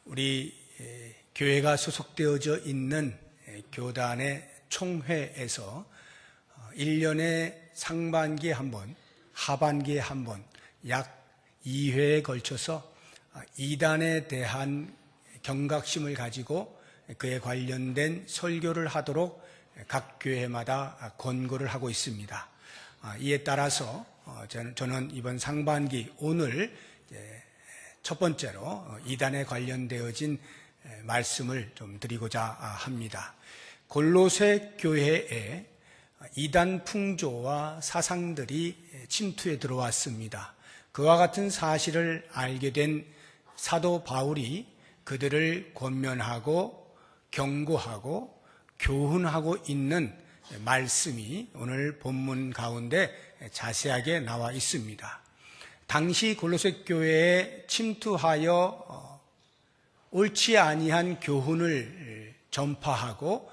우리 교회가 소속되어져 있는 교단의 총회에서 1년에 상반기에 한 번, 하반기에 한 번, 약 2회에 걸쳐서 이단에 대한 경각심을 가지고 그에 관련된 설교를 하도록 각 교회마다 권고를 하고 있습니다. 이에 따라서 저는 이번 상반기 오늘 첫 번째로 이단에 관련되어진 말씀을 좀 드리고자 합니다. 골로새 교회에 이단 풍조와 사상들이 침투해 들어왔습니다. 그와 같은 사실을 알게 된 사도 바울이 그들을 권면하고 경고하고 교훈하고 있는 말씀이 오늘 본문 가운데 자세하게 나와 있습니다. 당시 골로새 교회에 침투하여 옳지 아니한 교훈을 전파하고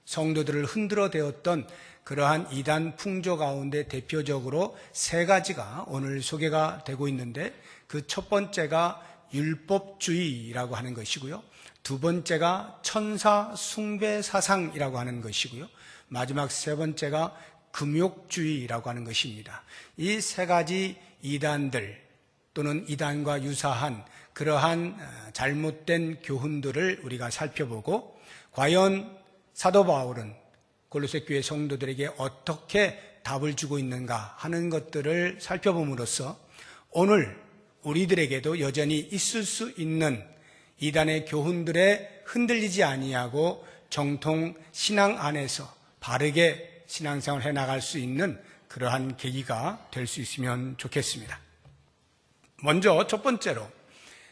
성도들을 흔들어 대었던 그러한 이단 풍조 가운데 대표적으로 세 가지가 오늘 소개가 되고 있는데, 그 첫 번째가 율법주의라고 하는 것이고요, 두 번째가 천사 숭배 사상이라고 하는 것이고요, 마지막 세 번째가 금욕주의라고 하는 것입니다. 이 세 가지 이단들 또는 이단과 유사한 그러한 잘못된 교훈들을 우리가 살펴보고, 과연 사도 바울은 골로새 교회 성도들에게 어떻게 답을 주고 있는가 하는 것들을 살펴봄으로써 오늘 우리들에게도 여전히 있을 수 있는 이단의 교훈들에 흔들리지 아니하고 정통 신앙 안에서 바르게 신앙생활을 해나갈 수 있는 그러한 계기가 될 수 있으면 좋겠습니다. 먼저 첫 번째로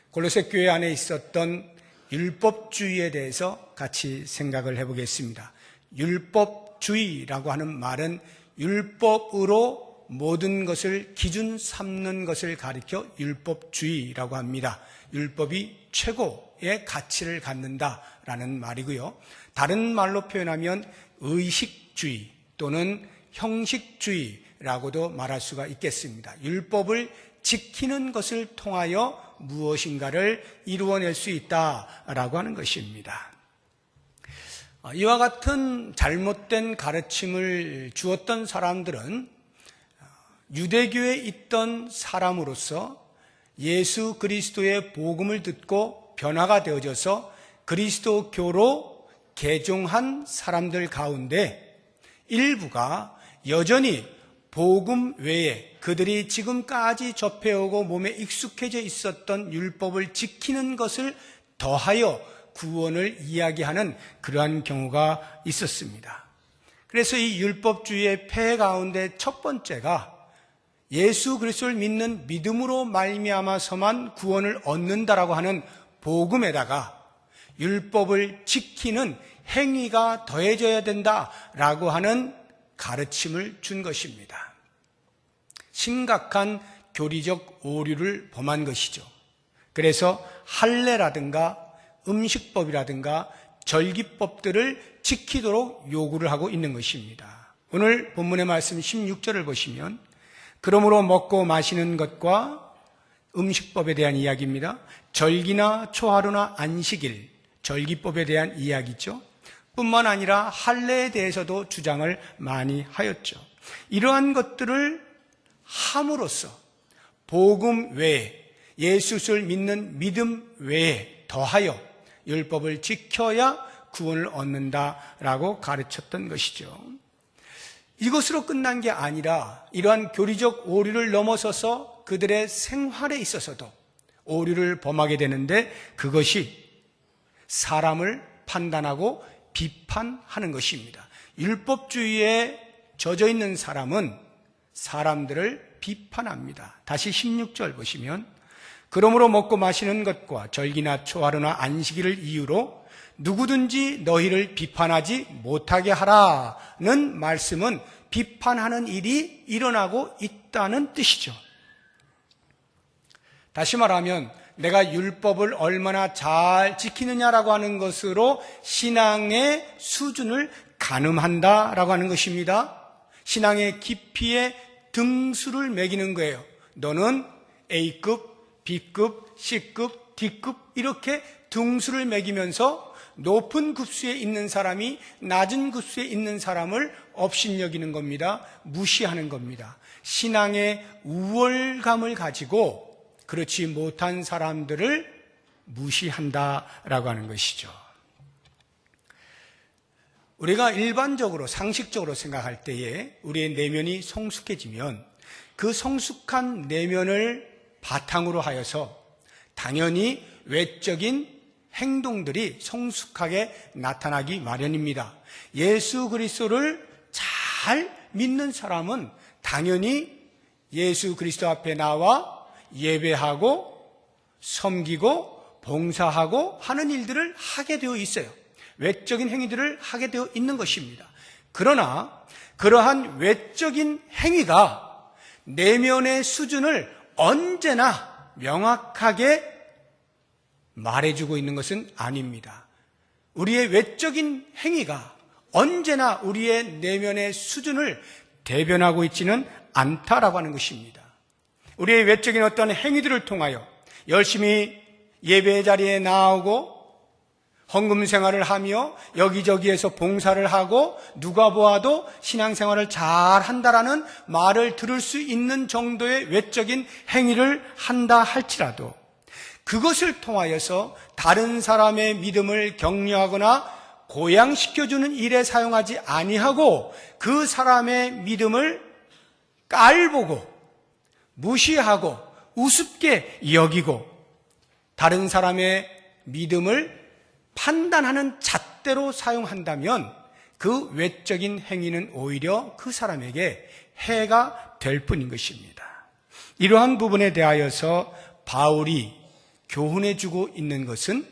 골로새 교회 안에 있었던 율법주의에 대해서 같이 생각을 해보겠습니다. 율법주의라고 하는 말은 율법으로 모든 것을 기준 삼는 것을 가리켜 율법주의라고 합니다. 율법이 최고의 가치를 갖는다라는 말이고요. 다른 말로 표현하면 의식주의 또는 형식주의라고도 말할 수가 있겠습니다. 율법을 지키는 것을 통하여 무엇인가를 이루어낼 수 있다라고 하는 것입니다. 이와 같은 잘못된 가르침을 주었던 사람들은 유대교에 있던 사람으로서 예수 그리스도의 복음을 듣고 변화가 되어져서 그리스도교로 개종한 사람들 가운데 일부가 여전히 복음 외에 그들이 지금까지 접해오고 몸에 익숙해져 있었던 율법을 지키는 것을 더하여 구원을 이야기하는 그러한 경우가 있었습니다. 그래서 이 율법주의의 폐해 가운데 첫 번째가 예수 그리스도를 믿는 믿음으로 말미암아서만 구원을 얻는다라고 하는 복음에다가 율법을 지키는 행위가 더해져야 된다라고 하는 가르침을 준 것입니다. 심각한 교리적 오류를 범한 것이죠. 그래서 할례라든가 음식법이라든가 절기법들을 지키도록 요구를 하고 있는 것입니다. 오늘 본문의 말씀 16절을 보시면, 그러므로 먹고 마시는 것과 음식법에 대한 이야기입니다. 절기나 초하루나 안식일, 절기법에 대한 이야기죠. 뿐만 아니라 할례에 대해서도 주장을 많이 하였죠. 이러한 것들을 함으로써 복음 외에, 예수를 믿는 믿음 외에 더하여 율법을 지켜야 구원을 얻는다라고 가르쳤던 것이죠. 이것으로 끝난 게 아니라 이러한 교리적 오류를 넘어서서 그들의 생활에 있어서도 오류를 범하게 되는데, 그것이 사람을 판단하고 비판하는 것입니다. 율법주의에 젖어 있는 사람은 사람들을 비판합니다. 다시 16절 보시면, 그러므로 먹고 마시는 것과 절기나 초하루나 안식일을 이유로 누구든지 너희를 비판하지 못하게 하라는 말씀은 비판하는 일이 일어나고 있다는 뜻이죠. 다시 말하면 내가 율법을 얼마나 잘 지키느냐라고 하는 것으로 신앙의 수준을 가늠한다라고 하는 것입니다. 신앙의 깊이에 등수를 매기는 거예요. 너는 A급, B급, C급, D급 이렇게 등수를 매기면서 높은 급수에 있는 사람이 낮은 급수에 있는 사람을 업신여기는 겁니다. 무시하는 겁니다. 신앙의 우월감을 가지고 그렇지 못한 사람들을 무시한다라고 하는 것이죠. 우리가 일반적으로 상식적으로 생각할 때에 우리의 내면이 성숙해지면 그 성숙한 내면을 바탕으로 하여서 당연히 외적인 행동들이 성숙하게 나타나기 마련입니다. 예수 그리스도를 잘 믿는 사람은 당연히 예수 그리스도 앞에 나와 예배하고 섬기고 봉사하고 하는 일들을 하게 되어 있어요. 외적인 행위들을 하게 되어 있는 것입니다. 그러나 그러한 외적인 행위가 내면의 수준을 언제나 명확하게 말해주고 있는 것은 아닙니다. 우리의 외적인 행위가 언제나 우리의 내면의 수준을 대변하고 있지는 않다라고 하는 것입니다. 우리의 외적인 어떤 행위들을 통하여 열심히 예배 자리에 나오고 헌금 생활을 하며 여기저기에서 봉사를 하고 누가 보아도 신앙생활을 잘 한다라는 말을 들을 수 있는 정도의 외적인 행위를 한다 할지라도 그것을 통하여서 다른 사람의 믿음을 격려하거나 고양시켜주는 일에 사용하지 아니하고 그 사람의 믿음을 깔보고 무시하고 우습게 여기고 다른 사람의 믿음을 판단하는 잣대로 사용한다면 그 외적인 행위는 오히려 그 사람에게 해가 될 뿐인 것입니다. 이러한 부분에 대하여서 바울이 교훈해주고 있는 것은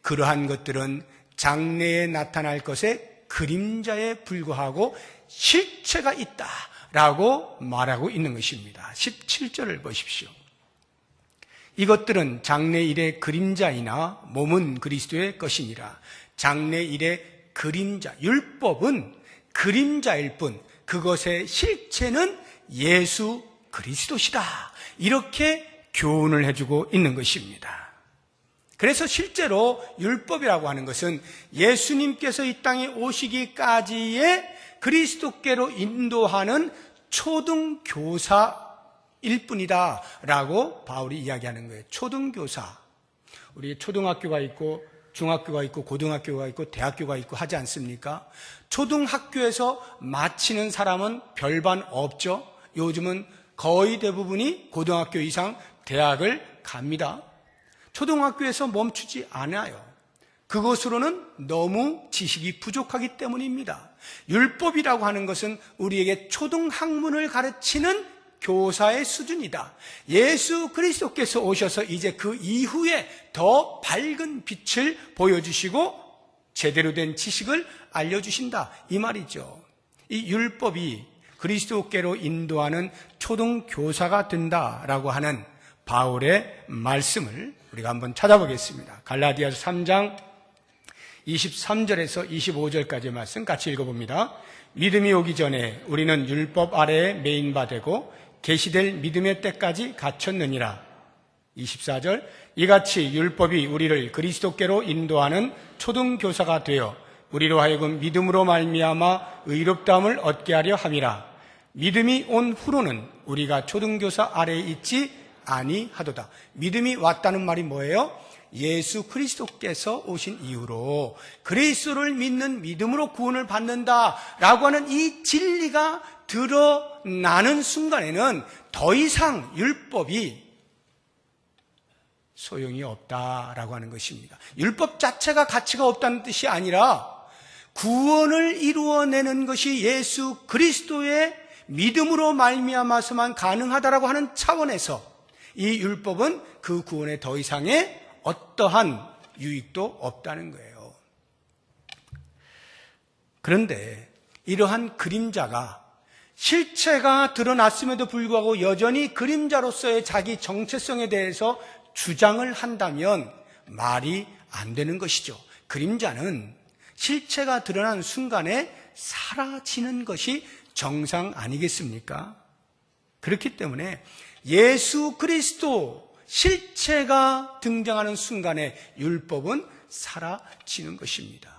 그러한 것들은 장래에 나타날 것의 그림자에 불과하고 실체가 있다라고 말하고 있는 것입니다. 17절을 보십시오. 이것들은 장래 일의 그림자이나 몸은 그리스도의 것이니라. 장래 일의 그림자, 율법은 그림자일 뿐 그것의 실체는 예수 그리스도시다. 이렇게 교훈을 해주고 있는 것입니다. 그래서 실제로 율법이라고 하는 것은 예수님께서 이 땅에 오시기까지의 그리스도께로 인도하는 초등교사 일 뿐이다 라고 바울이 이야기하는 거예요. 초등교사. 우리 초등학교가 있고 중학교가 있고 고등학교가 있고 대학교가 있고 하지 않습니까? 초등학교에서 마치는 사람은 별반 없죠. 요즘은 거의 대부분이 고등학교 이상 대학을 갑니다. 초등학교에서 멈추지 않아요. 그것으로는 너무 지식이 부족하기 때문입니다. 율법이라고 하는 것은 우리에게 초등학문을 가르치는 교사의 수준이다. 예수 그리스도께서 오셔서 이제 그 이후에 더 밝은 빛을 보여주시고 제대로 된 지식을 알려주신다. 이 말이죠. 이 율법이 그리스도께로 인도하는 초등교사가 된다라고 하는 바울의 말씀을 우리가 한번 찾아보겠습니다. 갈라디아서 3장 23절에서 25절까지의 말씀 같이 읽어봅니다. 믿음이 오기 전에 우리는 율법 아래에 매인바 되고 계시될 믿음의 때까지 갇혔느니라. 24절 이같이 율법이 우리를 그리스도께로 인도하는 초등교사가 되어 우리로 하여금 믿음으로 말미암아 의롭다함을 얻게 하려 함이라. 믿음이 온 후로는 우리가 초등교사 아래에 있지 아니하도다. 믿음이 왔다는 말이 뭐예요? 예수 그리스도께서 오신 이후로 그리스도를 믿는 믿음으로 구원을 받는다라고 하는 이 진리가 드러나는 순간에는 더 이상 율법이 소용이 없다라고 하는 것입니다. 율법 자체가 가치가 없다는 뜻이 아니라 구원을 이루어내는 것이 예수 그리스도의 믿음으로 말미암아서만 가능하다라고 하는 차원에서 이 율법은 그 구원에 더 이상의 어떠한 유익도 없다는 거예요. 그런데 이러한 그림자가 실체가 드러났음에도 불구하고 여전히 그림자로서의 자기 정체성에 대해서 주장을 한다면 말이 안 되는 것이죠. 그림자는 실체가 드러난 순간에 사라지는 것이 정상 아니겠습니까? 그렇기 때문에 예수 그리스도 실체가 등장하는 순간에 율법은 사라지는 것입니다.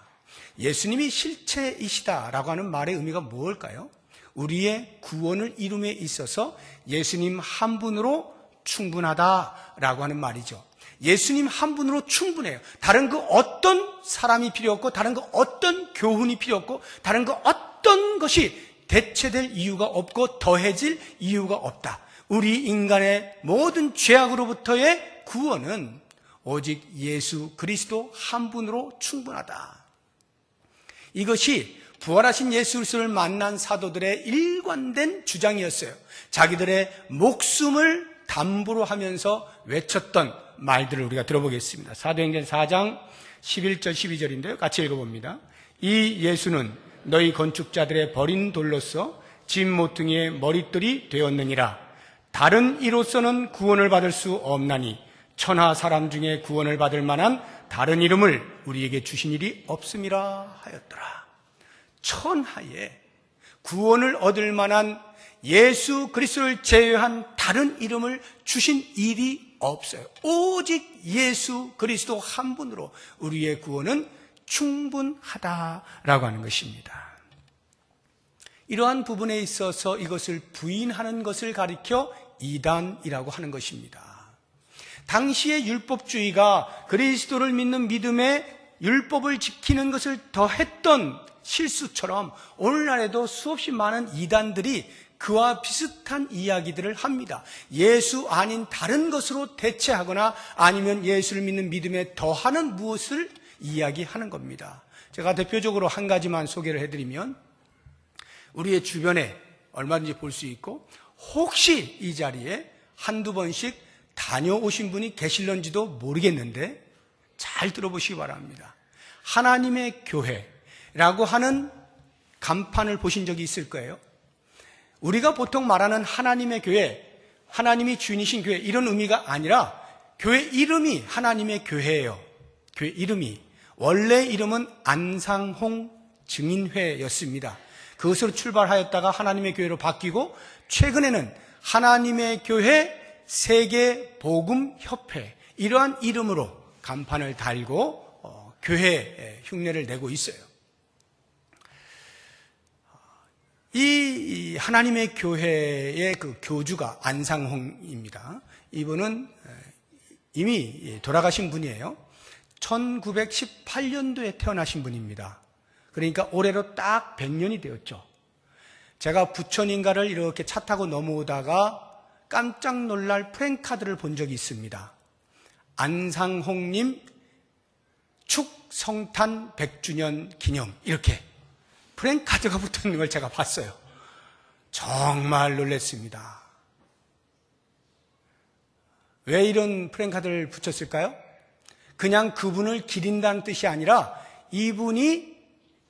예수님이 실체이시다라고 하는 말의 의미가 무엇일까요? 우리의 구원을 이룸에 있어서 예수님 한 분으로 충분하다라고 하는 말이죠. 예수님 한 분으로 충분해요. 다른 그 어떤 사람이 필요 없고, 다른 그 어떤 교훈이 필요 없고, 다른 그 어떤 것이 대체될 이유가 없고 더해질 이유가 없다. 우리 인간의 모든 죄악으로부터의 구원은 오직 예수 그리스도 한 분으로 충분하다. 이것이 부활하신 예수 그리스도를 만난 사도들의 일관된 주장이었어요. 자기들의 목숨을 담보로 하면서 외쳤던 말들을 우리가 들어보겠습니다. 사도행전 4장 11절 12절인데요. 같이 읽어봅니다. 이 예수는 너희 건축자들의 버린 돌로서 집 모퉁이의 머릿돌이 되었느니라. 다른 이로서는 구원을 받을 수 없나니 천하 사람 중에 구원을 받을 만한 다른 이름을 우리에게 주신 일이 없음이라 하였더라. 천하에 구원을 얻을 만한 예수 그리스도를 제외한 다른 이름을 주신 일이 없어요. 오직 예수 그리스도 한 분으로 우리의 구원은 충분하다라고 하는 것입니다. 이러한 부분에 있어서 이것을 부인하는 것을 가리켜 이단이라고 하는 것입니다. 당시의 율법주의가 그리스도를 믿는 믿음에 율법을 지키는 것을 더했던 실수처럼 오늘날에도 수없이 많은 이단들이 그와 비슷한 이야기들을 합니다. 예수 아닌 다른 것으로 대체하거나 아니면 예수를 믿는 믿음에 더하는 무엇을 이야기하는 겁니다. 제가 대표적으로 한 가지만 소개를 해드리면, 우리의 주변에 얼마든지 볼 수 있고 혹시 이 자리에 한두 번씩 다녀오신 분이 계실런지도 모르겠는데 잘 들어보시기 바랍니다. 하나님의 교회라고 하는 간판을 보신 적이 있을 거예요. 우리가 보통 말하는 하나님의 교회, 하나님이 주인이신 교회, 이런 의미가 아니라 교회 이름이 하나님의 교회예요. 교회 이름이. 원래 이름은 안상홍 증인회였습니다. 그것으로 출발하였다가 하나님의 교회로 바뀌고 최근에는 하나님의 교회 세계복음협회, 이러한 이름으로 간판을 달고 교회 흉내를 내고 있어요. 이 하나님의 교회의 그 교주가 안상홍입니다. 이분은 이미 돌아가신 분이에요. 1918년도에 태어나신 분입니다. 그러니까 올해로 딱 100년이 되었죠. 제가 부천인가를 이렇게 차 타고 넘어오다가 깜짝 놀랄 프랭카드를 본 적이 있습니다. 안상홍님 축성탄 100주년 기념, 이렇게 프랭카드가 붙어 있는 걸 제가 봤어요. 정말 놀랐습니다. 왜 이런 프랭카드를 붙였을까요? 그냥 그분을 기린다는 뜻이 아니라 이분이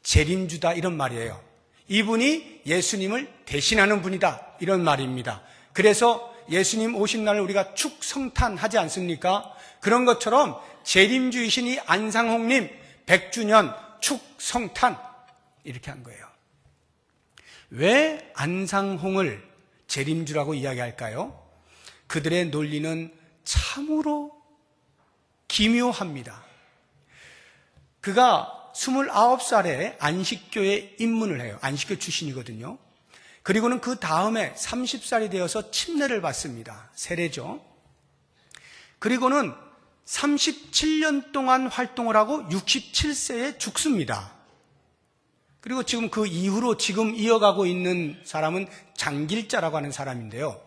재림주다, 이런 말이에요. 이분이 예수님을 대신하는 분이다, 이런 말입니다. 그래서 예수님 오신 날을 우리가 축성탄하지 않습니까? 그런 것처럼 재림주이신 이 안상홍님 100주년 축성탄, 이렇게 한 거예요. 왜 안상홍을 재림주라고 이야기할까요? 그들의 논리는 참으로 기묘합니다. 그가 29살에 안식교에 입문을 해요. 안식교 출신이거든요. 그리고는 그 다음에 30살이 되어서 침례를 받습니다. 세례죠. 그리고는 37년 동안 활동을 하고 67세에 죽습니다. 그리고 지금 그 이후로 지금 이어가고 있는 사람은 장길자라고 하는 사람인데요.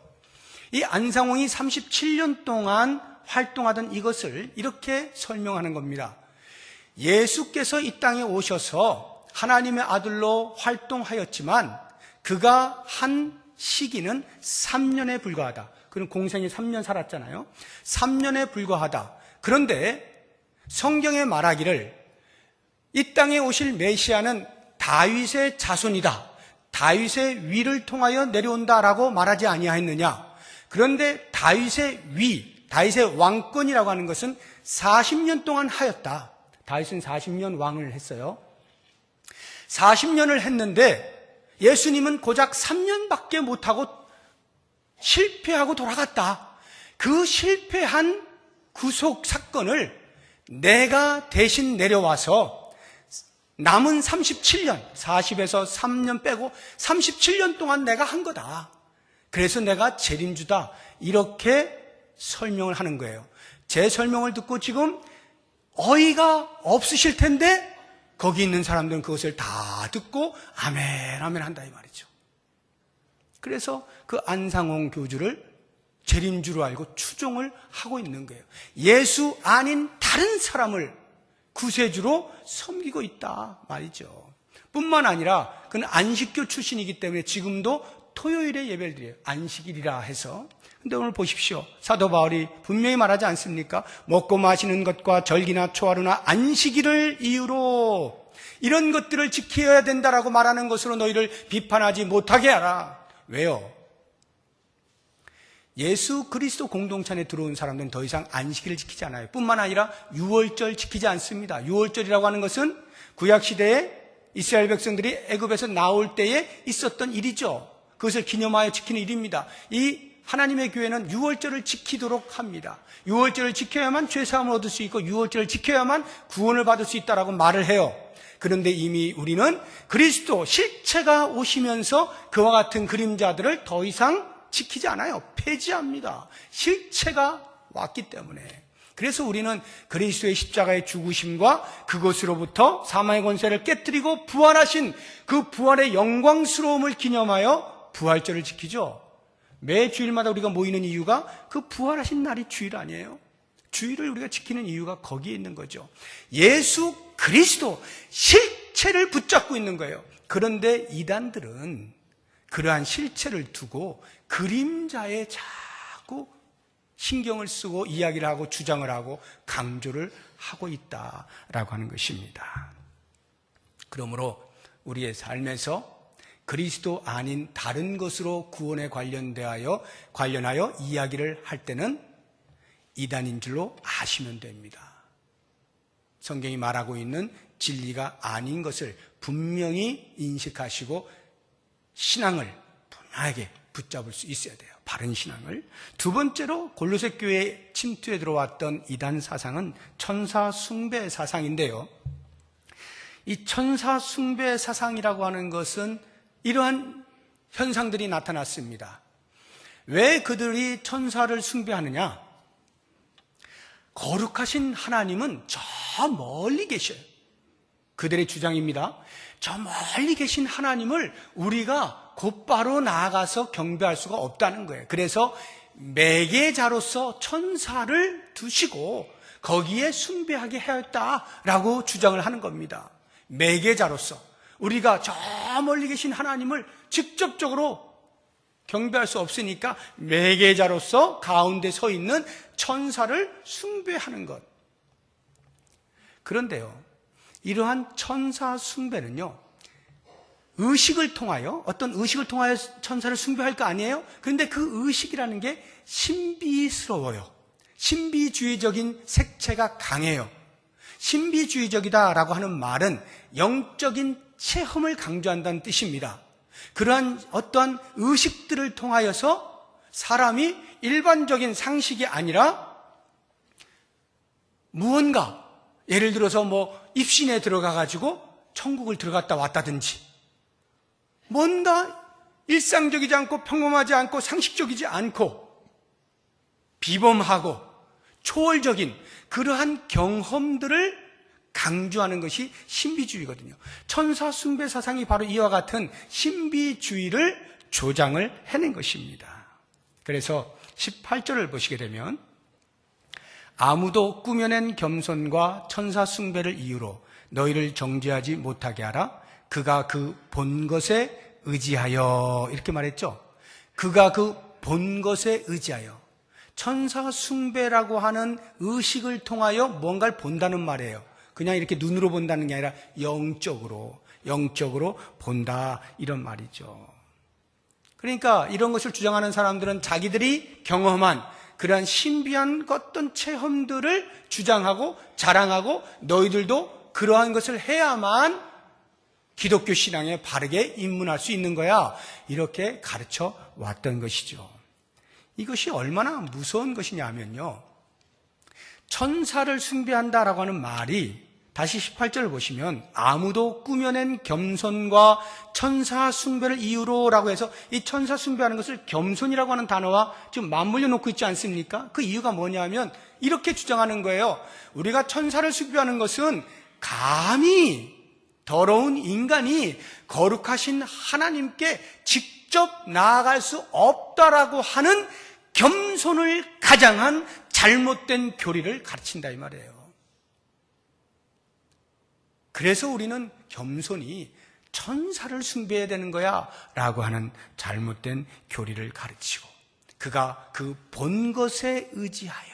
이 안상홍이 37년 동안 활동하던 이것을 이렇게 설명하는 겁니다. 예수께서 이 땅에 오셔서 하나님의 아들로 활동하였지만 그가 한 시기는 3년에 불과하다. 그럼 공생이 3년 살았잖아요. 3년에 불과하다. 그런데 성경에 말하기를 이 땅에 오실 메시아는 다윗의 자손이다, 다윗의 위를 통하여 내려온다라고 말하지 아니하였느냐. 그런데 다윗의 위, 다윗의 왕권이라고 하는 것은 40년 동안 하였다. 다윗은 40년 왕을 했어요. 40년을 했는데 예수님은 고작 3년밖에 못하고 실패하고 돌아갔다. 그 실패한 구속 사건을 내가 대신 내려와서 남은 37년, 40에서 3년 빼고 37년 동안 내가 한 거다. 그래서 내가 재림주다. 이렇게 설명을 하는 거예요. 제 설명을 듣고 지금 어이가 없으실 텐데 거기 있는 사람들은 그것을 다 듣고 아멘, 아멘 한다 이 말이죠. 그래서 그 안상홍 교주를 재림주로 알고 추종을 하고 있는 거예요. 예수 아닌 다른 사람을 구세주로 섬기고 있다 말이죠. 뿐만 아니라 그는 안식교 출신이기 때문에 지금도 토요일에 예배를 드려요. 안식일이라 해서. 근데 오늘 보십시오. 사도 바울이 분명히 말하지 않습니까? 먹고 마시는 것과 절기나 초하루나 안식일을 이유로 이런 것들을 지켜야 된다라고 말하는 것으로 너희를 비판하지 못하게 하라. 왜요? 예수 그리스도 공동체 안에 들어온 사람들은 더 이상 안식일을 지키지 않아요. 뿐만 아니라 유월절 지키지 않습니다. 유월절이라고 하는 것은 구약시대에 이스라엘 백성들이 애굽에서 나올 때에 있었던 일이죠. 그것을 기념하여 지키는 일입니다. 이 하나님의 교회는 유월절을 지키도록 합니다. 유월절을 지켜야만 죄사함을 얻을 수 있고 유월절을 지켜야만 구원을 받을 수 있다라고 말을 해요. 그런데 이미 우리는 그리스도 실체가 오시면서 그와 같은 그림자들을 더 이상 지키지 않아요. 폐지합니다. 실체가 왔기 때문에. 그래서 우리는 그리스도의 십자가의 죽으심과 그것으로부터 사망의 권세를 깨뜨리고 부활하신 그 부활의 영광스러움을 기념하여 부활절을 지키죠. 매 주일마다 우리가 모이는 이유가 그 부활하신 날이 주일 아니에요? 주일을 우리가 지키는 이유가 거기에 있는 거죠. 예수 그리스도 실체를 붙잡고 있는 거예요. 그런데 이단들은 그러한 실체를 두고 그림자에 자꾸 신경을 쓰고 이야기를 하고 주장을 하고 강조를 하고 있다라고 하는 것입니다. 그러므로 우리의 삶에서 그리스도 아닌 다른 것으로 구원에 관련하여 이야기를 할 때는 이단인 줄로 아시면 됩니다. 성경이 말하고 있는 진리가 아닌 것을 분명히 인식하시고 신앙을 분명하게 붙잡을 수 있어야 돼요. 바른 신앙을. 두 번째로 골로새 교회에 침투해 들어왔던 이단 사상은 천사 숭배 사상인데요. 이 천사 숭배 사상이라고 하는 것은 이러한 현상들이 나타났습니다. 왜 그들이 천사를 숭배하느냐? 거룩하신 하나님은 저 멀리 계셔요. 그들의 주장입니다. 저 멀리 계신 하나님을 우리가 곧바로 나아가서 경배할 수가 없다는 거예요. 그래서 매개자로서 천사를 두시고 거기에 숭배하게 하였다라고 주장을 하는 겁니다. 매개자로서 우리가 저 멀리 계신 하나님을 직접적으로 경배할 수 없으니까 매개자로서 가운데 서 있는 천사를 숭배하는 것. 그런데요, 이러한 천사 숭배는요, 의식을 통하여, 어떤 의식을 통하여 천사를 숭배할 거 아니에요? 그런데 그 의식이라는 게 신비스러워요. 신비주의적인 색채가 강해요. 신비주의적이다라고 하는 말은 영적인 체험을 강조한다는 뜻입니다. 그러한 어떠한 의식들을 통하여서 사람이 일반적인 상식이 아니라 무언가, 예를 들어서 입신에 들어가가지고 천국을 들어갔다 왔다든지, 뭔가 일상적이지 않고 평범하지 않고 상식적이지 않고 비범하고 초월적인 그러한 경험들을 강조하는 것이 신비주의거든요. 천사 숭배 사상이 바로 이와 같은 신비주의를 조장을 해낸 것입니다. 그래서 18절을 보시게 되면 아무도 꾸며낸 겸손과 천사 숭배를 이유로 너희를 정죄하지 못하게 하라. 그가 그 본 것에 의지하여, 이렇게 말했죠. 그가 그 본 것에 의지하여. 천사 숭배라고 하는 의식을 통하여 뭔가를 본다는 말이에요. 그냥 이렇게 눈으로 본다는 게 아니라 영적으로 본다, 이런 말이죠. 그러니까 이런 것을 주장하는 사람들은 자기들이 경험한 그러한 신비한 어떤 체험들을 주장하고 자랑하고 너희들도 그러한 것을 해야만 기독교 신앙에 바르게 입문할 수 있는 거야, 이렇게 가르쳐 왔던 것이죠. 이것이 얼마나 무서운 것이냐면요. 천사를 숭배한다라고 하는 말이 다시 18절을 보시면 아무도 꾸며낸 겸손과 천사 숭배를 이유로라고 해서 이 천사 숭배하는 것을 겸손이라고 하는 단어와 지금 맞물려 놓고 있지 않습니까? 그 이유가 뭐냐면 이렇게 주장하는 거예요. 우리가 천사를 숭배하는 것은 감히 더러운 인간이 거룩하신 하나님께 직접 나아갈 수 없다라고 하는 겸손을 가장한 잘못된 교리를 가르친다 이 말이에요. 그래서 우리는 겸손히 천사를 숭배해야 되는 거야 라고 하는 잘못된 교리를 가르치고 그가 그 본 것에 의지하여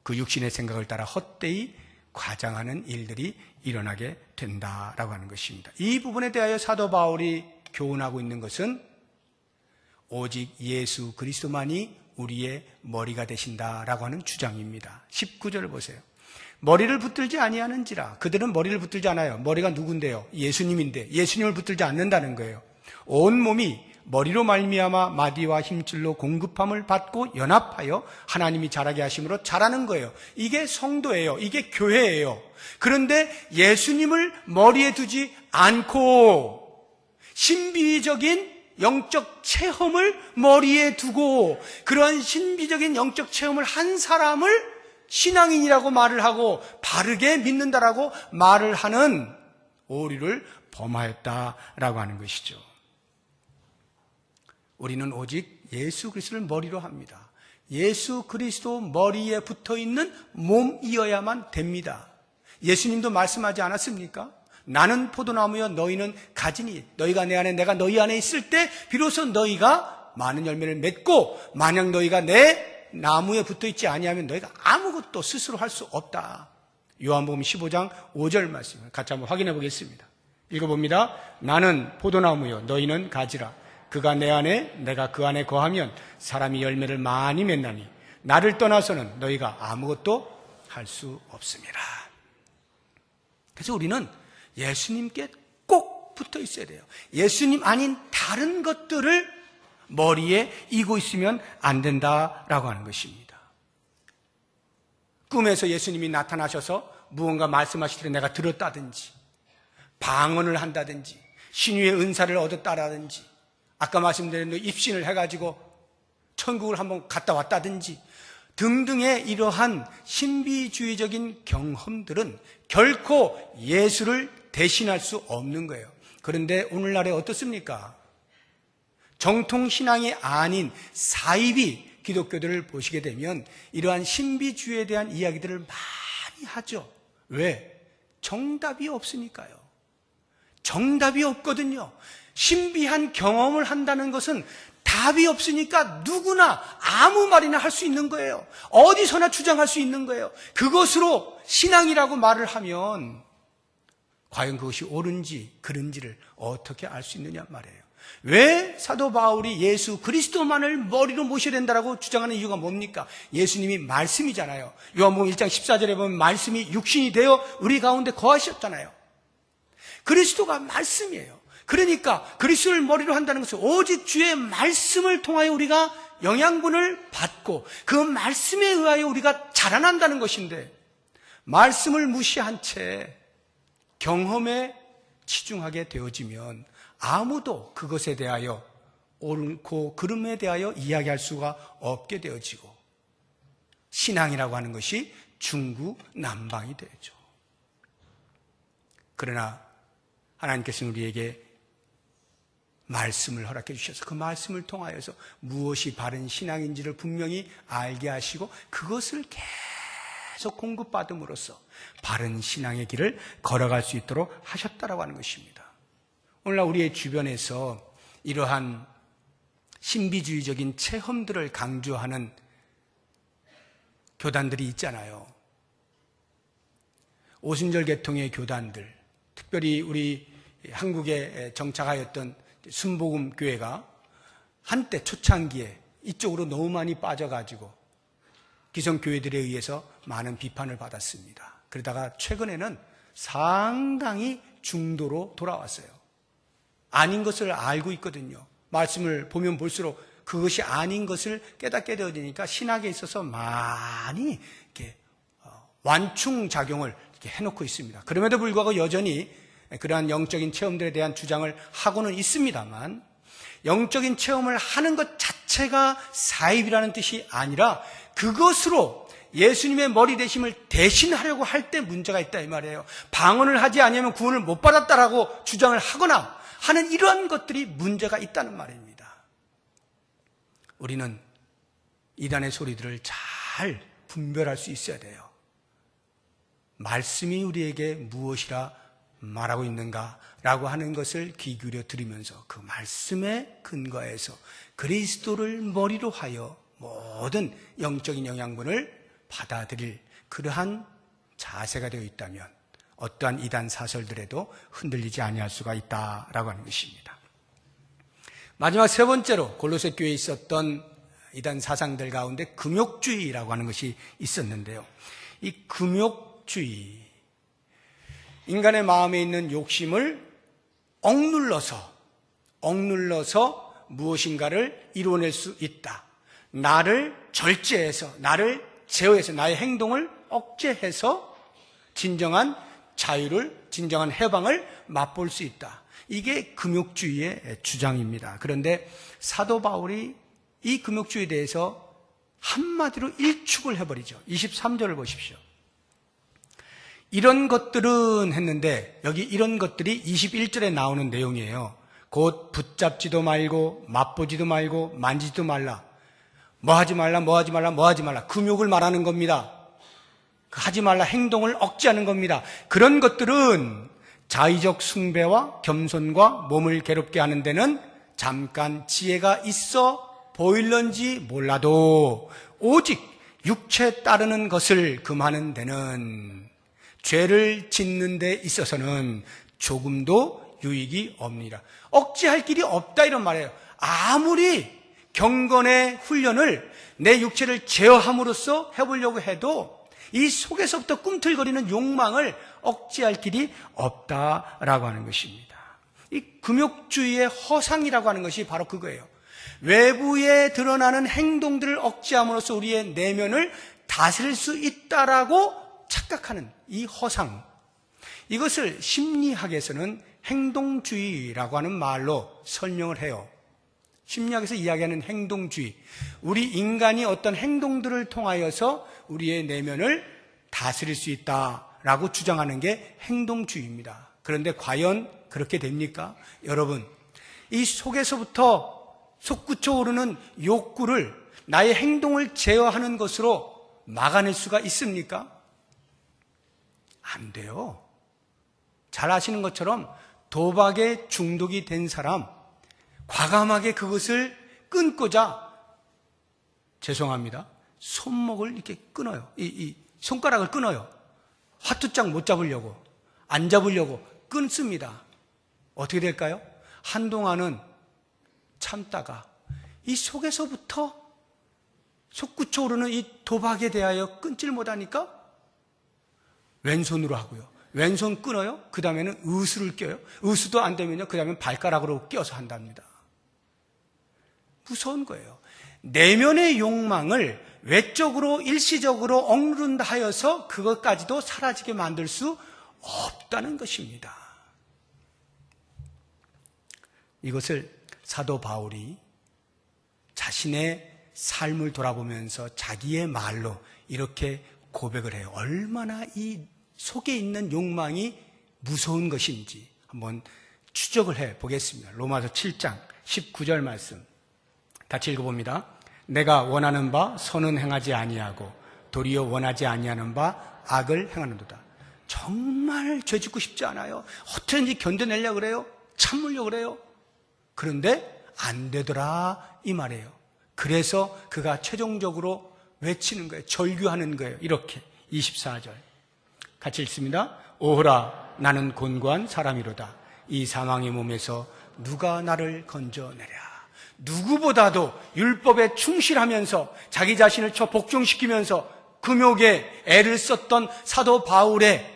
그 육신의 생각을 따라 헛되이 과장하는 일들이 일어나게 된다라고 하는 것입니다. 이 부분에 대하여 사도 바울이 교훈하고 있는 것은 오직 예수 그리스도만이 우리의 머리가 되신다라고 하는 주장입니다. 19절을 보세요. 머리를 붙들지 아니하는지라. 그들은 머리를 붙들지 않아요. 머리가 누군데요? 예수님인데 예수님을 붙들지 않는다는 거예요. 온 몸이 머리로 말미암아 마디와 힘줄로 공급함을 받고 연합하여 하나님이 자라게 하심으로 자라는 거예요. 이게 성도예요. 이게 교회예요. 그런데 예수님을 머리에 두지 않고 신비적인 영적 체험을 머리에 두고 그러한 신비적인 영적 체험을 한 사람을 신앙인이라고 말을 하고 바르게 믿는다라고 말을 하는 오류를 범하였다라고 하는 것이죠. 우리는 오직 예수 그리스도를 머리로 합니다. 예수 그리스도 머리에 붙어있는 몸이어야만 됩니다. 예수님도 말씀하지 않았습니까? 나는 포도나무여 너희는 가지니 너희가 내 안에 내가 너희 안에 있을 때 비로소 너희가 많은 열매를 맺고 만약 너희가 내 나무에 붙어있지 아니하면 너희가 아무것도 스스로 할 수 없다. 요한복음 15장 5절 말씀을 같이 한번 확인해 보겠습니다. 읽어봅니다. 나는 포도나무여 너희는 가지라. 그가 내 안에 내가 그 안에 거하면 사람이 열매를 많이 맺나니 나를 떠나서는 너희가 아무것도 할 수 없습니다. 그래서 우리는 예수님께 꼭 붙어 있어야 돼요. 예수님 아닌 다른 것들을 머리에 이고 있으면 안 된다라고 하는 것입니다. 꿈에서 예수님이 나타나셔서 무언가 말씀하실 때 내가 들었다든지 방언을 한다든지 신유의 은사를 얻었다라든지 아까 말씀드린 대로 입신을 해가지고 천국을 한번 갔다 왔다든지 등등의 이러한 신비주의적인 경험들은 결코 예수를 대신할 수 없는 거예요. 그런데 오늘날에 어떻습니까? 정통신앙이 아닌 사이비 기독교들을 보시게 되면 이러한 신비주의에 대한 이야기들을 많이 하죠. 왜? 정답이 없으니까요. 정답이 없거든요. 신비한 경험을 한다는 것은 답이 없으니까 누구나 아무 말이나 할 수 있는 거예요. 어디서나 주장할 수 있는 거예요. 그것으로 신앙이라고 말을 하면 과연 그것이 옳은지 그른지를 어떻게 알 수 있느냐 말이에요. 왜 사도 바울이 예수 그리스도만을 머리로 모셔야 된다고 주장하는 이유가 뭡니까? 예수님이 말씀이잖아요. 요한복음 1장 14절에 보면 말씀이 육신이 되어 우리 가운데 거하셨잖아요. 그리스도가 말씀이에요. 그러니까 그리스도를 머리로 한다는 것은 오직 주의 말씀을 통하여 우리가 영양분을 받고 그 말씀에 의하여 우리가 자라난다는 것인데 말씀을 무시한 채 경험에 치중하게 되어지면 아무도 그것에 대하여 옳고 그름에 대하여 이야기할 수가 없게 되어지고 신앙이라고 하는 것이 중구난방이 되죠. 그러나 하나님께서는 우리에게 말씀을 허락해 주셔서 그 말씀을 통하여서 무엇이 바른 신앙인지를 분명히 알게 하시고 그것을 계속 공급받음으로써 바른 신앙의 길을 걸어갈 수 있도록 하셨다라고 하는 것입니다. 오늘날 우리의 주변에서 이러한 신비주의적인 체험들을 강조하는 교단들이 있잖아요. 오순절 계통의 교단들, 특별히 우리 한국에 정착하였던 순복음 교회가 한때 초창기에 이쪽으로 너무 많이 빠져가지고 기성교회들에 의해서 많은 비판을 받았습니다. 그러다가 최근에는 상당히 중도로 돌아왔어요. 아닌 것을 알고 있거든요. 말씀을 보면 볼수록 그것이 아닌 것을 깨닫게 되어지니까 신학에 있어서 많이 이렇게 완충작용을 이렇게 해놓고 있습니다. 그럼에도 불구하고 여전히 그러한 영적인 체험들에 대한 주장을 하고는 있습니다만, 영적인 체험을 하는 것 자체가 사입이라는 뜻이 아니라 그것으로 예수님의 머리 되심을 대신하려고 할 때 문제가 있다 이 말이에요. 방언을 하지 않으면 구원을 못 받았다라고 주장을 하거나 하는 이러한 것들이 문제가 있다는 말입니다. 우리는 이단의 소리들을 잘 분별할 수 있어야 돼요. 말씀이 우리에게 무엇이라 말하고 있는가라고 하는 것을 귀 기울여 들으면서 그 말씀에 근거해서 그리스도를 머리로 하여 모든 영적인 영양분을 받아들일 그러한 자세가 되어 있다면 어떠한 이단 사설들에도 흔들리지 아니할 수가 있다라고 하는 것입니다. 마지막 세 번째로 골로새 교회에 있었던 이단 사상들 가운데 금욕주의라고 하는 것이 있었는데요. 이 금욕주의, 인간의 마음에 있는 욕심을 억눌러서 무엇인가를 이루어낼 수 있다. 나를 절제해서, 나를 제어해서, 나의 행동을 억제해서 진정한 자유를, 진정한 해방을 맛볼 수 있다. 이게 금욕주의의 주장입니다. 그런데 사도 바울이 이 금욕주의에 대해서 한마디로 일축을 해버리죠. 23절을 보십시오. 이런 것들은 했는데 여기 이런 것들이 21절에 나오는 내용이에요. 곧 붙잡지도 말고 맛보지도 말고 만지지도 말라. 뭐 하지 말라, 뭐 하지 말라, 뭐 하지 말라. 금욕을 말하는 겁니다. 하지 말라 행동을 억제하는 겁니다. 그런 것들은 자의적 숭배와 겸손과 몸을 괴롭게 하는 데는 잠깐 지혜가 있어 보일런지 몰라도 오직 육체에 따르는 것을 금하는 데는 죄를 짓는 데 있어서는 조금도 유익이 없느니라. 억제할 길이 없다 이런 말이에요. 아무리 경건의 훈련을 내 육체를 제어함으로써 해보려고 해도 이 속에서부터 꿈틀거리는 욕망을 억제할 길이 없다라고 하는 것입니다. 이 금욕주의의 허상이라고 하는 것이 바로 그거예요. 외부에 드러나는 행동들을 억제함으로써 우리의 내면을 다스릴 수 있다라고 착각하는 이 허상, 이것을 심리학에서는 행동주의라고 하는 말로 설명을 해요. 심리학에서 이야기하는 행동주의, 우리 인간이 어떤 행동들을 통하여서 우리의 내면을 다스릴 수 있다라고 주장하는 게 행동주의입니다. 그런데 과연 그렇게 됩니까? 여러분, 이 속에서부터 솟구쳐 오르는 욕구를 나의 행동을 제어하는 것으로 막아낼 수가 있습니까? 안 돼요. 잘 아시는 것처럼 도박에 중독이 된 사람, 과감하게 그것을 끊고자, 죄송합니다, 손목을 이렇게 끊어요. 이 손가락을 끊어요. 화투장 못 잡으려고, 안 잡으려고 끊습니다. 어떻게 될까요? 한동안은 참다가 이 속에서부터 솟구쳐 오르는 이 도박에 대하여 끊질 못하니까 왼손으로 하고요. 왼손 끊어요. 그 다음에는 의수를 껴요. 의수도 안 되면요, 그 다음에 발가락으로 껴서 한답니다. 무서운 거예요. 내면의 욕망을 외적으로 일시적으로 억누른다 하여서 그것까지도 사라지게 만들 수 없다는 것입니다. 이것을 사도 바울이 자신의 삶을 돌아보면서 자기의 말로 이렇게 고백을 해요. 얼마나 이 속에 있는 욕망이 무서운 것인지 한번 추적을 해 보겠습니다. 로마서 7장 19절 말씀 같이 읽어봅니다. 내가 원하는 바 선은 행하지 아니하고 도리어 원하지 아니하는 바 악을 행하는도다. 정말 죄 짓고 싶지 않아요. 어떻게든지 견뎌내려고 그래요. 참으려고 그래요. 그런데 안 되더라 이 말이에요. 그래서 그가 최종적으로 외치는 거예요. 절규하는 거예요. 이렇게 24절 같이 읽습니다. 오호라 나는 곤고한 사람이로다. 이 사망의 몸에서 누가 나를 건져내랴. 누구보다도 율법에 충실하면서 자기 자신을 복종시키면서 금욕에 애를 썼던 사도 바울의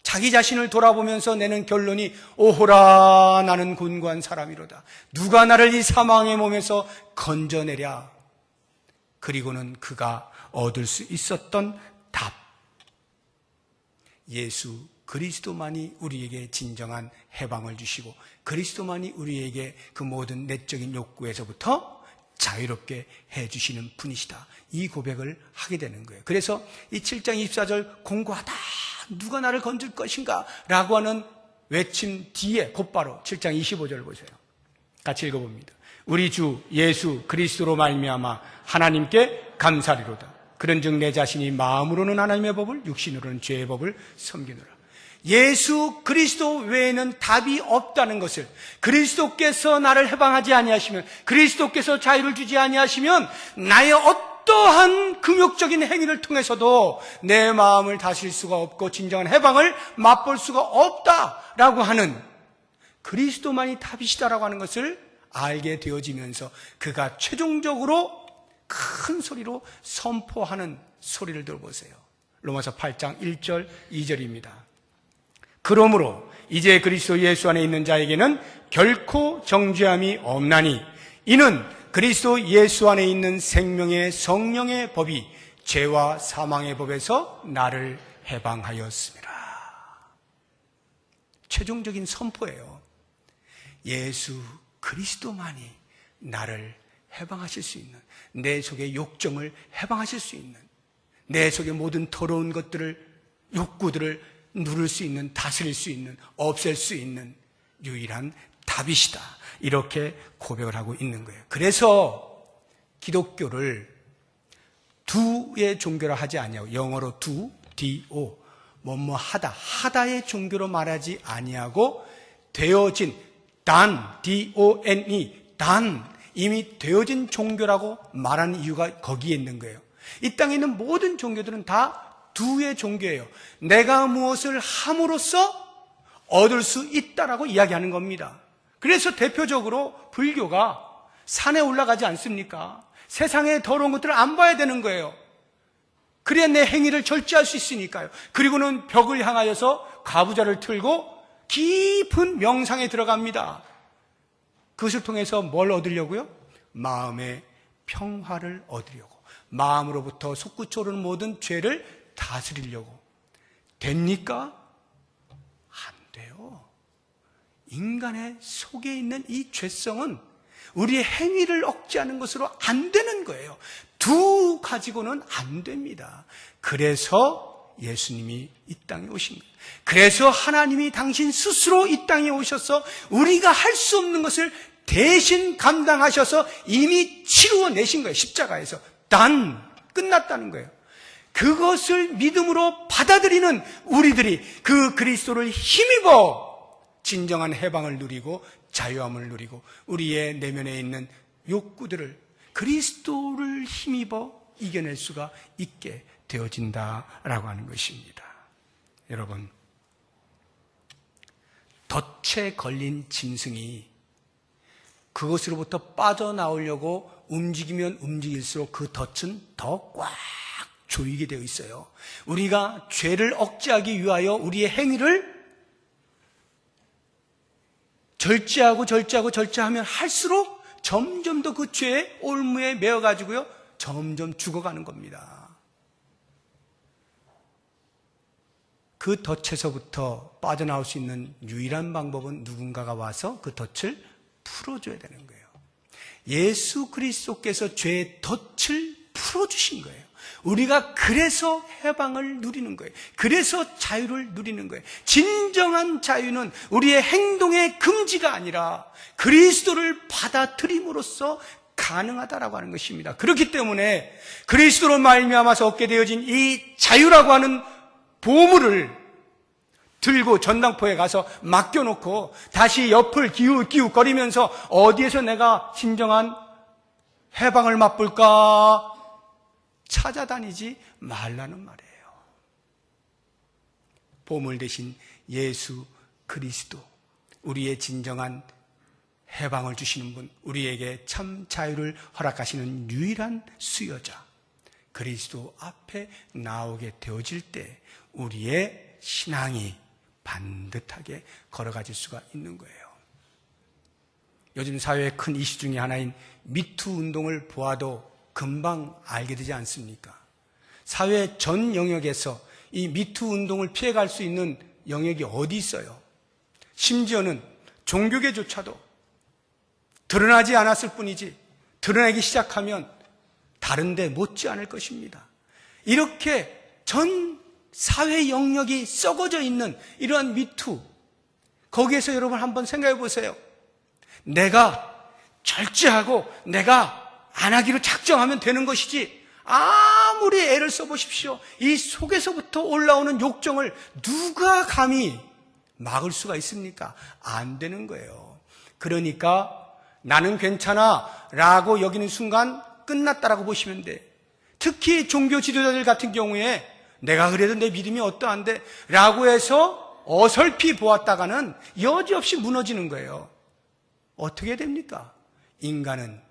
자기 자신을 돌아보면서 내는 결론이 오호라 나는 곤고한 사람이로다. 누가 나를 이 사망의 몸에서 건져내랴. 그리고는 그가 얻을 수 있었던 답. 예수 그리스도만이 우리에게 진정한 해방을 주시고 그리스도만이 우리에게 그 모든 내적인 욕구에서부터 자유롭게 해주시는 분이시다. 이 고백을 하게 되는 거예요. 그래서 이 7장 24절 공고하다. 누가 나를 건질 것인가? 라고 하는 외침 뒤에 곧바로 7장 25절을 보세요. 같이 읽어봅니다. 우리 주 예수 그리스도로 말미암아 하나님께 감사리로다. 그런즉 내 자신이 마음으로는 하나님의 법을 육신으로는 죄의 법을 섬기노라. 예수 그리스도 외에는 답이 없다는 것을, 그리스도께서 나를 해방하지 아니하시면, 그리스도께서 자유를 주지 아니하시면 나의 어떠한 금욕적인 행위를 통해서도 내 마음을 다스릴 수가 없고 진정한 해방을 맛볼 수가 없다라고 하는, 그리스도만이 답이시다라고 하는 것을 알게 되어지면서 그가 최종적으로 큰 소리로 선포하는 소리를 들어보세요. 로마서 8장 1절 2절입니다. 그러므로 이제 그리스도 예수 안에 있는 자에게는 결코 정죄함이 없나니 이는 그리스도 예수 안에 있는 생명의 성령의 법이 죄와 사망의 법에서 나를 해방하였습니다. 최종적인 선포예요. 예수 그리스도만이 나를 해방하실 수 있는, 내 속의 욕정을 해방하실 수 있는, 내 속의 모든 더러운 것들을, 욕구들을 누를 수 있는, 다스릴 수 있는, 없앨 수 있는 유일한 답이시다. 이렇게 고백을 하고 있는 거예요. 그래서 기독교를 두의 종교라 하지 아니하고, 영어로 두, do, 뭐뭐 하다, 하다의 종교로 말하지 아니하고 되어진, done, D-O-N-E, done, 이미 되어진 종교라고 말하는 이유가 거기에 있는 거예요. 이 땅에 있는 모든 종교들은 다 두의 종교예요. 내가 무엇을 함으로써 얻을 수 있다라고 이야기하는 겁니다. 그래서 대표적으로 불교가 산에 올라가지 않습니까? 세상의 더러운 것들을 안 봐야 되는 거예요. 그래야 내 행위를 절제할 수 있으니까요. 그리고는 벽을 향하여서 가부좌를 틀고 깊은 명상에 들어갑니다. 그것을 통해서 뭘 얻으려고요? 마음의 평화를 얻으려고, 마음으로부터 솟구쳐오르는 모든 죄를 다스리려고. 됩니까? 안 돼요. 인간의 속에 있는 이 죄성은 우리의 행위를 억제하는 것으로 안 되는 거예요. 두 가지고는 안 됩니다. 그래서 예수님이 이 땅에 오신 거예요. 그래서 하나님이 당신 스스로 이 땅에 오셔서 우리가 할 수 없는 것을 대신 감당하셔서 이미 치루어내신 거예요. 십자가에서. 끝났다는 거예요. 그것을 믿음으로 받아들이는 우리들이 그 그리스도를 힘입어 진정한 해방을 누리고 자유함을 누리고 우리의 내면에 있는 욕구들을 그리스도를 힘입어 이겨낼 수가 있게 되어진다라고 하는 것입니다. 여러분, 덫에 걸린 짐승이 그것으로부터 빠져나오려고 움직이면 움직일수록 그 덫은 더 꽉 조이게 되어 있어요. 우리가 죄를 억제하기 위하여 우리의 행위를 절제하면 할수록 점점 더 그 죄의 올무에 매어가지고요, 점점 죽어가는 겁니다. 그 덫에서부터 빠져나올 수 있는 유일한 방법은 누군가가 와서 그 덫을 풀어줘야 되는 거예요. 예수 그리스도께서 죄의 덫을 풀어주신 거예요. 우리가 그래서 해방을 누리는 거예요. 그래서 자유를 누리는 거예요. 진정한 자유는 우리의 행동의 금지가 아니라 그리스도를 받아들임으로써 가능하다라고 하는 것입니다. 그렇기 때문에 그리스도로 말미암아서 얻게 되어진 이 자유라고 하는 보물을 들고 전당포에 가서 맡겨놓고 다시 옆을 기웃기웃거리면서 어디에서 내가 진정한 해방을 맛볼까 찾아다니지 말라는 말이에요. 보물 대신 예수 그리스도, 우리의 진정한 해방을 주시는 분, 우리에게 참 자유를 허락하시는 유일한 수여자 그리스도 앞에 나오게 되어질 때 우리의 신앙이 반듯하게 걸어가질 수가 있는 거예요. 요즘 사회의 큰 이슈 중에 하나인 미투 운동을 보아도 금방 알게 되지 않습니까? 사회 전 영역에서 이 미투 운동을 피해갈 수 있는 영역이 어디 있어요? 심지어는 종교계조차도 드러나지 않았을 뿐이지 드러나기 시작하면 다른 데 못지 않을 것입니다. 이렇게 전 사회 영역이 썩어져 있는 이러한 미투, 거기에서 여러분 한번 생각해 보세요. 내가 절제하고 내가 안 하기로 작정하면 되는 것이지, 아무리 애를 써보십시오. 이 속에서부터 올라오는 욕정을 누가 감히 막을 수가 있습니까? 안 되는 거예요. 그러니까 나는 괜찮아 라고 여기는 순간 끝났다라고 보시면 돼. 특히 종교 지도자들 같은 경우에 내가 그래도 내 믿음이 어떠한데 라고 해서 어설피 보았다가는 여지없이 무너지는 거예요. 어떻게 됩니까? 인간은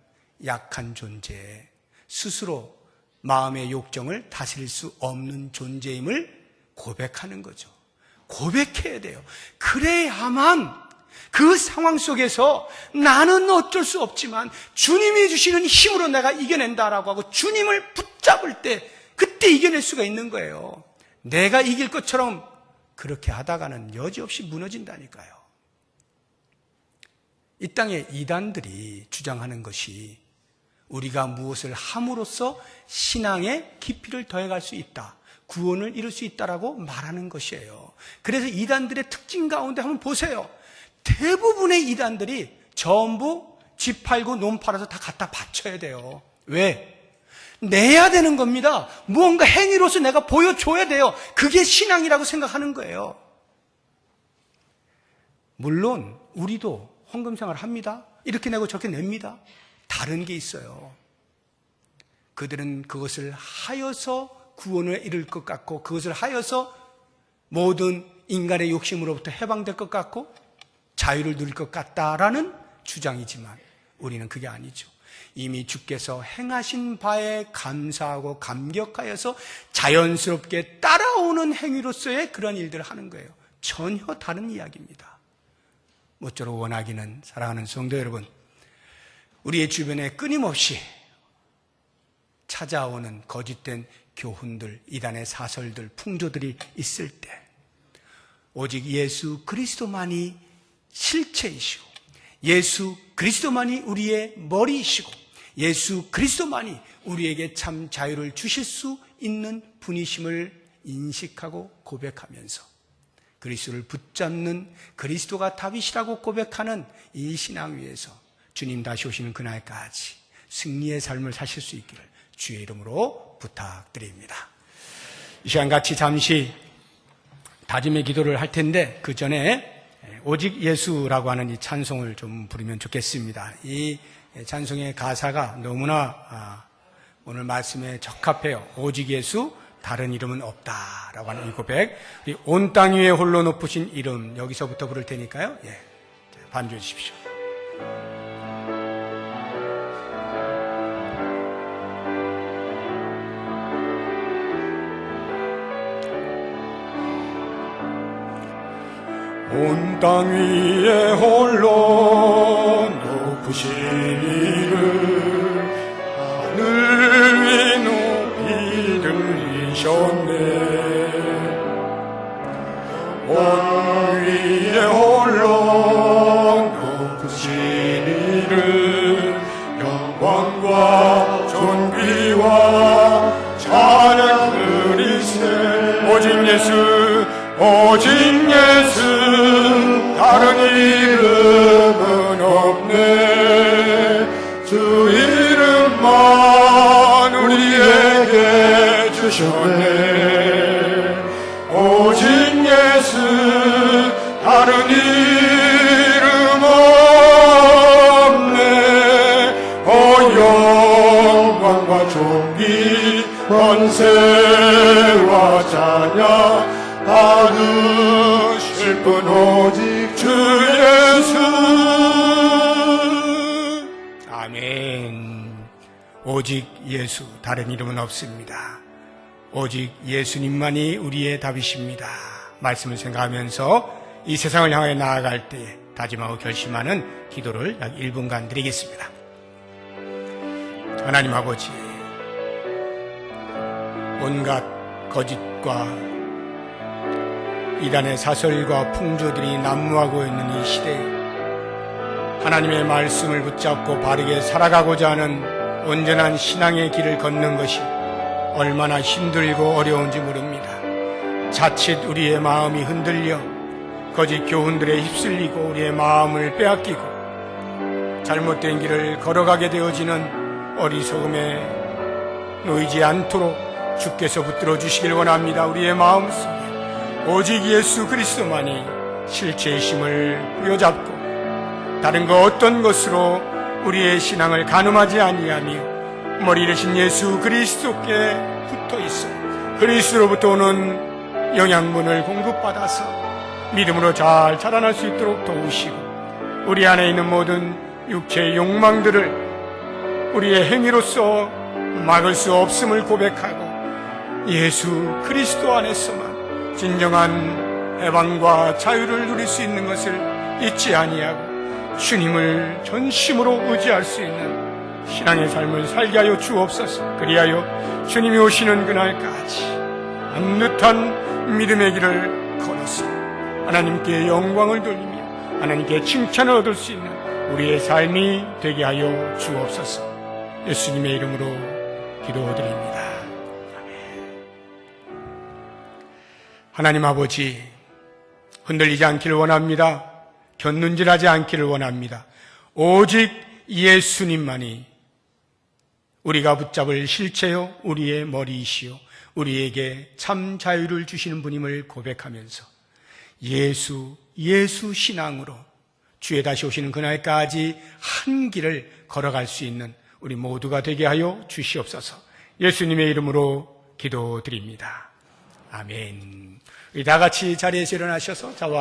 약한 존재, 스스로 마음의 욕정을 다스릴 수 없는 존재임을 고백하는 거죠. 고백해야 돼요. 그래야만 그 상황 속에서 나는 어쩔 수 없지만 주님이 주시는 힘으로 내가 이겨낸다라고 하고 주님을 붙잡을 때 그때 이겨낼 수가 있는 거예요. 내가 이길 것처럼 그렇게 하다가는 여지없이 무너진다니까요. 이 땅에 이단들이 주장하는 것이 우리가 무엇을 함으로써 신앙의 깊이를 더해갈 수 있다, 구원을 이룰 수 있다라고 말하는 것이에요. 그래서 이단들의 특징 가운데 한번 보세요. 대부분의 이단들이 전부 집 팔고 논 팔아서 다 갖다 바쳐야 돼요. 왜? 내야 되는 겁니다. 무언가 행위로서 내가 보여줘야 돼요. 그게 신앙이라고 생각하는 거예요. 물론 우리도 헌금 생활을 합니다. 이렇게 내고 저렇게 냅니다. 다른 게 있어요. 그들은 그것을 하여서 구원을 이룰 것 같고 그것을 하여서 모든 인간의 욕심으로부터 해방될 것 같고 자유를 누릴 것 같다라는 주장이지만 우리는 그게 아니죠. 이미 주께서 행하신 바에 감사하고 감격하여서 자연스럽게 따라오는 행위로서의 그런 일들을 하는 거예요. 전혀 다른 이야기입니다. 모쪼록 원하기는 사랑하는 성도 여러분, 우리의 주변에 끊임없이 찾아오는 거짓된 교훈들, 이단의 사설들, 풍조들이 있을 때 오직 예수 그리스도만이 실체이시고 예수 그리스도만이 우리의 머리이시고 예수 그리스도만이 우리에게 참 자유를 주실 수 있는 분이심을 인식하고 고백하면서 그리스도를 붙잡는 그리스도가 답이시라고 고백하는 이 신앙 위에서 주님 다시 오시는 그날까지 승리의 삶을 사실 수 있기를 주의 이름으로 부탁드립니다. 이 시간 같이 잠시 다짐의 기도를 할 텐데 그 전에 오직 예수라고 하는 이 찬송을 좀 부르면 좋겠습니다. 이 찬송의 가사가 너무나 오늘 말씀에 적합해요. 오직 예수, 다른 이름은 없다라고 하는 이 고백, 온 땅 위에 홀로 높으신 이름, 여기서부터 부를 테니까요. 반주해 주십시오. 온 땅 위에 홀로 높으신 이름, 하늘 위 높이 들리셨네. 온 위에 홀로 높으신 이름, 영광과 존귀와 찬양으리세. 오직 예수, 오직 예수, 다른 이름은 없네. 주 이름만 우리에게 주셨네. 오직 예수, 다른 이름 없네. 영광과 존귀, 권세와 찬양 받으실 분 오직 주 예수. 아멘. 오직 예수, 다른 이름은 없습니다. 오직 예수님만이 우리의 답이십니다. 말씀을 생각하면서 이 세상을 향해 나아갈 때에 다짐하고 결심하는 기도를 약 1분간 드리겠습니다. 하나님 아버지, 온갖 거짓과 이단의 사설과 풍조들이 난무하고 있는 이 시대에 하나님의 말씀을 붙잡고 바르게 살아가고자 하는 온전한 신앙의 길을 걷는 것이 얼마나 힘들고 어려운지 모릅니다. 자칫 우리의 마음이 흔들려 거짓 교훈들에 휩쓸리고 우리의 마음을 빼앗기고 잘못된 길을 걸어가게 되어지는 어리석음에 놓이지 않도록 주께서 붙들어 주시길 원합니다. 우리의 마음속에 오직 예수 그리스도만이 실체의 힘을 부여잡고 다른 것 어떤 것으로 우리의 신앙을 가늠하지 아니하며 머리 대신 예수 그리스도께 붙어 있어 그리스도로부터 오는 영양분을 공급받아서 믿음으로 잘 자라날 수 있도록 도우시고 우리 안에 있는 모든 육체의 욕망들을 우리의 행위로서 막을 수 없음을 고백하고 예수 그리스도 안에서만 진정한 해방과 자유를 누릴 수 있는 것을 잊지 아니하고 주님을 전심으로 의지할 수 있는 신앙의 삶을 살게 하여 주옵소서. 그리하여 주님이 오시는 그날까지 안릇한 믿음의 길을 걸어서 하나님께 영광을 돌리며 하나님께 칭찬을 얻을 수 있는 우리의 삶이 되게 하여 주옵소서. 예수님의 이름으로 기도드립니다. 하나님 아버지, 흔들리지 않기를 원합니다. 곁눈질하지 않기를 원합니다. 오직 예수님만이 우리가 붙잡을 실체요 우리의 머리이시요 우리에게 참 자유를 주시는 분임을 고백하면서 예수 신앙으로 주의 다시 오시는 그날까지 한 길을 걸어갈 수 있는 우리 모두가 되게 하여 주시옵소서. 예수님의 이름으로 기도드립니다. 아멘. 우리 다 같이 자리에서 일어나셔서 자와